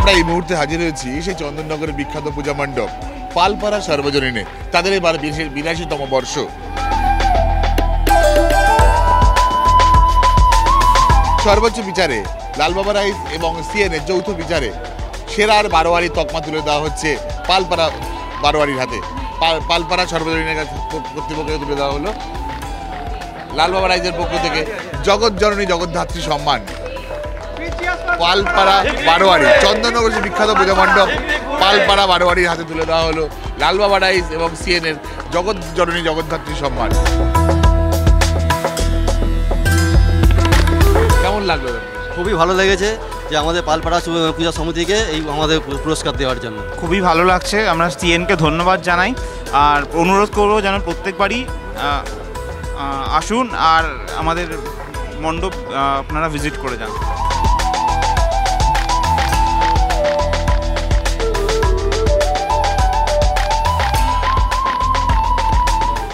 আমরা এই মুহূর্তে হাজির হয়েছি সেই চন্দননগরের বিখ্যাত পূজা মণ্ডপ পালপাড়া সর্বজনীনে। তাদের এবার 82তম বর্ষ। সর্বোচ্চ বিচারে লালবাবা রাইস এবং সিএনএর যৌথ বিচারে সেরার বারোয়ারি তকমা তুলে দেওয়া হচ্ছে পালপাড়া বারোয়ারির হাতে। পালপাড়া সর্বজনীনের কর্তৃপক্ষকে তুলে দেওয়া হলো। লালবাবা রাইসের পক্ষ থেকে জগৎ জননী জগদ্ধাত্রী সম্মান পালপাড়া বারোয়ারি, চন্দননগরের বিখ্যাত পূজা মণ্ডপ পালপাড়া বারোয়ারির হাতে তুলে দেওয়া হলো লালবাবা রাইস এবং সিএনএর জগৎ জননী জগদ্ধাত্রী সম্মান। কেমন লাগলো? খুবই ভালো লেগেছে যে আমাদের পালপাড়া পূজা সমিতিকে এই আমাদের পুরস্কার দেওয়ার জন্য খুবই ভালো লাগছে। আমরা সিএনকে ধন্যবাদ জানাই আর অনুরোধ করবো যেন প্রত্যেকবারই আসুন আর আমাদের মণ্ডপ আপনারা ভিজিট করে যান।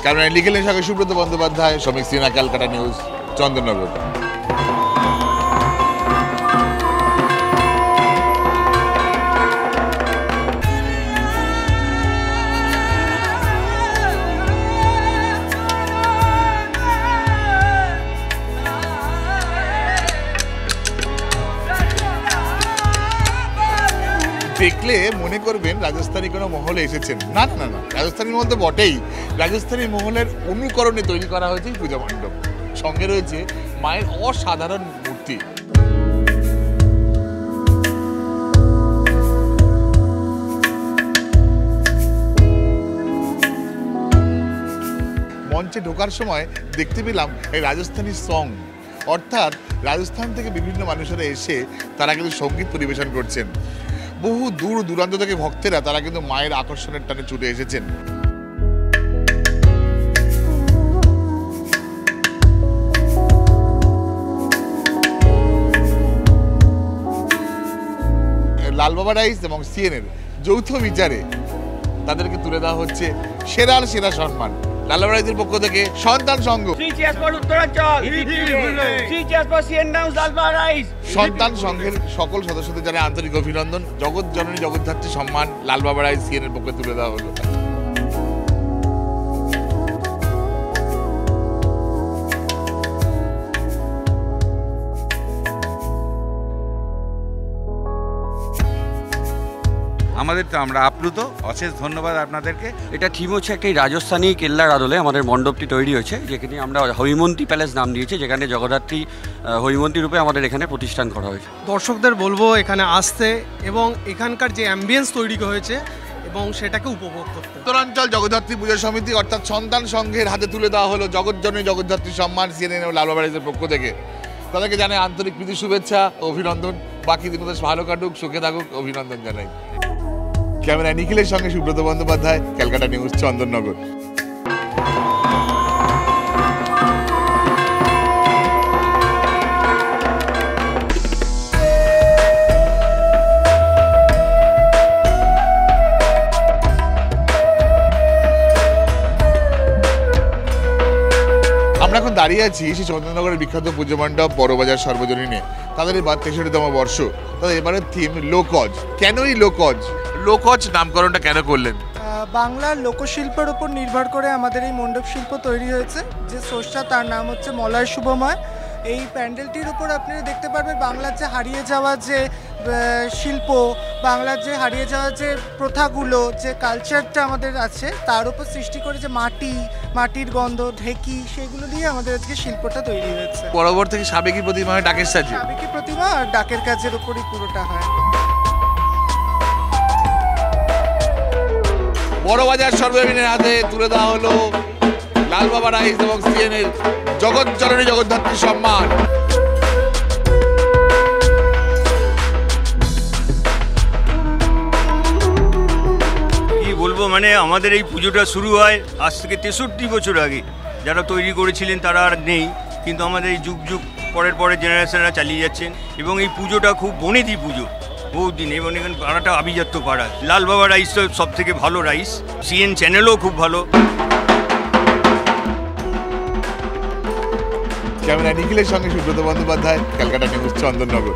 ক্যামেরায় লিখেলেন সঙ্গে সুব্রত বন্দ্যোপাধ্যায়, শ্রমিক সিনহা, ক্যালকাটা নিউজ, চন্দননগর। দেখলে মনে করবেন রাজস্থানী কোনো মহলে এসেছেন। না না না, রাজস্থানীর মধ্যে বটেই, রাজস্থানী মহলের অনুকরণে তৈরি করা হয়েছে এই পূজা মণ্ডপ। সঙ্গে রয়েছে মায়ের অসাধারণ মূর্তি। মঞ্চে ঢোকার সময় দেখতে পেলাম এই রাজস্থানী সং, অর্থাৎ রাজস্থান থেকে বিভিন্ন মানুষেরা এসে তারা কিন্তু সঙ্গীত পরিবেশন করছেন। বহু দূর দূরান্ত থেকে ভক্তেরা তারা কিন্তু মায়ের আকর্ষণের টানে ছুটে এসেছেন। লালবাবা রাইস এবং সিএনএর যৌথ বিচারে তাদেরকে তুলে দেওয়া হচ্ছে সেরার সেরা সম্মান। লালবাবা রাইসের পক্ষ থেকে সন্তান সংঘ, সন্তান সংঘের সকল সদস্যদের জানাই আন্তরিক অভিনন্দন। জগৎ জননী জগদ্ধাত্রী সম্মান লালবাবা রাইস সিএনএর পক্ষে তুলে দেওয়া হলো। আমাদের তো আমরা আপ্লুত, অশেষ ধন্যবাদ আপনাদেরকে। এটা থিম হচ্ছে একটা রাজস্থানী কেল্লার আদলে আমাদের মণ্ডপটি তৈরি হয়েছে, যেখানে আমরা হৈমন্তী প্যালেস নাম দিয়েছি, যেখানে জগদ্ধাত্রী হৈমন্তী রূপে আমাদের এখানে প্রতিষ্ঠান করা হয়েছে। দর্শকদের বলবো এখানে আসতে এবং এখানকার যে অ্যাম্বিয়েন্স তৈরি হয়েছে এবং সেটাকে উপভোগ করতে। উত্তরাঞ্চল জগদ্ধাত্রী পূজা সমিতি অর্থাৎ সন্তান সংঘের হাতে তুলে দেওয়া হলো জগৎ জননী জগদ্ধাত্রী সম্মান সিএনএন ও লালবাবা রাইসের পক্ষ থেকে। তাদেরকে জানাই আন্তরিক প্রীতি শুভেচ্ছা, অভিনন্দন। বাকি দিন ভালো কাটুক, সুখে থাকুক, অভিনন্দন জানাই। ক্যামেরায় নিখিলের সঙ্গে সুব্রত বন্দ্যোপাধ্যায়, ক্যালকাটা নিউজ, চন্দননগর। আমরা এখন দাঁড়িয়ে আছি সেই চন্দননগরের বিখ্যাত পুজো মণ্ডপ বড়বাজার সর্বজনীনে। তাদের এবার 63তম বর্ষ। তাদের এবারের থিম লোকজ। কেনই লোকজ? লোকজ নামকরণটা কেন করলেন? বাংলার লোকশিল্পের উপর নির্ভর করে আমাদের এই মণ্ডপ শিল্প তৈরি হয়েছে। যে স্রষ্টা তার নাম হচ্ছে মলয় শুভময়। এই প্যান্ডেলটির উপর আপনারা দেখতে পারবেন বাংলার যে হারিয়ে যাওয়া যে শিল্প, বাংলার যে হারিয়ে যাওয়া যে প্রথাগুলো, যে কালচারটা আমাদের আছে তার উপর সৃষ্টি করে যে মাটির গন্ধ, ঢেকি, সেগুলো দিয়ে আমাদের আজকে শিল্পটা তৈরি হয়েছে। বরাবর থেকে সাবেকি প্রতিমা হয় ডাকের সাজে। সাবেকি প্রতিমা আর ডাকের কাজের উপরই পুরোটা হয়। বড়বাজার সর্বজনীনের হাতে তুলে দেওয়া হলো লালবাবা রাইস এবং সিএনএর জগৎ জননী জগদ্ধাত্রী সম্মান। কি বলবো, মানে আমাদের এই পুজোটা শুরু হয় আজ থেকে 63 বছর আগে। যারা তৈরি করেছিলেন তারা আর নেই, কিন্তু আমাদের এই যুগ পরের জেনারেশনরা চালিয়ে যাচ্ছেন। এবং এই পুজোটা খুব বনেদি পুজো বহুত দিন, এবং এখানে পাড়াটা আভিজাত্য পাড়া। লালবাবা রাইস তো সব থেকে ভালো রাইস, সিএন চ্যানেলও খুব ভালো। ক্যামেরা নিখিলের সঙ্গে সুব্রত বন্দ্যোপাধ্যায়, ক্যালকাটা নিউজ, চন্দননগর।